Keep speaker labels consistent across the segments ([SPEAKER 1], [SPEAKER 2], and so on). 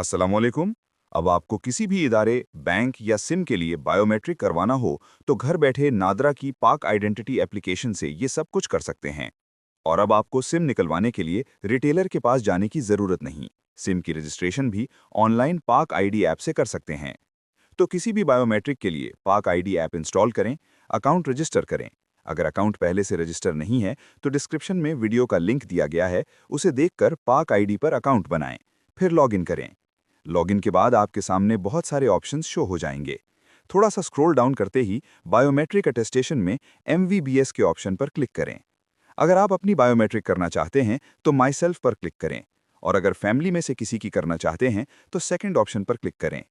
[SPEAKER 1] अस्सलामुअलैकुम। अब आपको किसी भी इदारे, बैंक या सिम के लिए बायोमेट्रिक करवाना हो, तो घर बैठे नादरा की पाक आइडेंटिटी एप्लीकेशन से ये सब कुछ कर सकते हैं। और अब आपको सिम निकलवाने के लिए रिटेलर के पास जाने की ज़रूरत नहीं। सिम की रजिस्ट्रेशन भी ऑनलाइन पाक आईडी ऐप से कर सकते हैं। तो किसी भी बायोमेट्रिक के लिए पाक आईडी ऐप इंस्टॉल करें, अकाउंट रजिस्टर करें। अगर अकाउंट पहले से रजिस्टर नहीं है, तो डिस्क्रिप्शन में वीडियो का लिंक दिया गया है, उसे देखकर पाक आईडी पर अकाउंट बनाएं। फिर लॉगिन करें। लॉगिन के बाद आपके सामने बहुत सारे ऑप्शंस शो हो जाएंगे। थोड़ा सा स्क्रॉल डाउन करते ही बायोमेट्रिक अटेस्टेशन में MVBS के ऑप्शन पर क्लिक करें। अगर आप अपनी बायोमेट्रिक करना चाहते हैं तो माई सेल्फ पर क्लिक करें, और अगर फैमिली में से किसी की करना चाहते हैं तो सेकंड ऑप्शन पर क्लिक करें।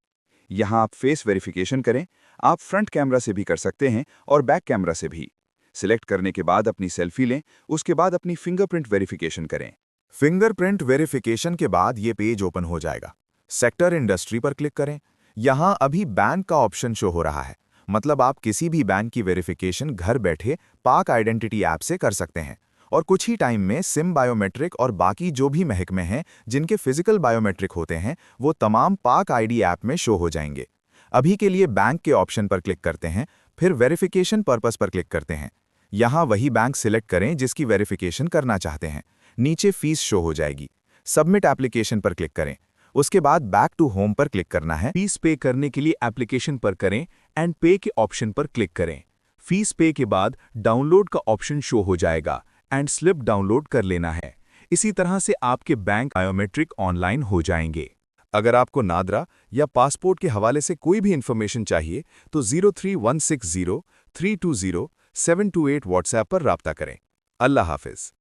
[SPEAKER 1] यहाँ आप फेस वेरिफिकेशन करें। आप फ्रंट कैमरा से भी कर सकते हैं और बैक कैमरा से भी। सिलेक्ट करने के बाद अपनी सेल्फी लें, उसके बाद अपनी फिंगरप्रिंट वेरिफिकेशन करें।
[SPEAKER 2] फिंगरप्रिंट वेरिफिकेशन के बाद ये पेज ओपन हो जाएगा। सेक्टर इंडस्ट्री पर क्लिक करें। यहाँ अभी बैंक का ऑप्शन शो हो रहा है, मतलब आप किसी भी बैंक की वेरिफिकेशन घर बैठे पाक आइडेंटिटी ऐप से कर सकते हैं। और कुछ ही टाइम में सिम बायोमेट्रिक और बाकी जो भी महकमे हैं जिनके फिजिकल बायोमेट्रिक होते हैं, वो तमाम पाक आईडी ऐप में शो हो जाएंगे। अभी के लिए बैंक के ऑप्शन पर क्लिक करते हैं, फिर वेरिफिकेशन पर्पस पर क्लिक करते हैं। यहाँ वही बैंक सिलेक्ट करें जिसकी वेरिफिकेशन करना चाहते हैं। नीचे फीस शो हो जाएगी। सबमिट एप्लीकेशन पर क्लिक करें। उसके बाद बैक टू होम पर क्लिक करना है।
[SPEAKER 3] फीस पे करने के लिए एप्लीकेशन पर करें एंड पे के ऑप्शन पर क्लिक करें। फीस पे के बाद डाउनलोड का ऑप्शन शो हो जाएगा एंड स्लिप डाउनलोड कर लेना है। इसी तरह से आपके बैंक बायोमेट्रिक ऑनलाइन हो जाएंगे।
[SPEAKER 2] अगर आपको नादरा या पासपोर्ट के हवाले से कोई भी इंफॉर्मेशन चाहिए तो 03160 320 728 व्हाट्सएप पर राब्ता करें। अल्लाह हाफिज।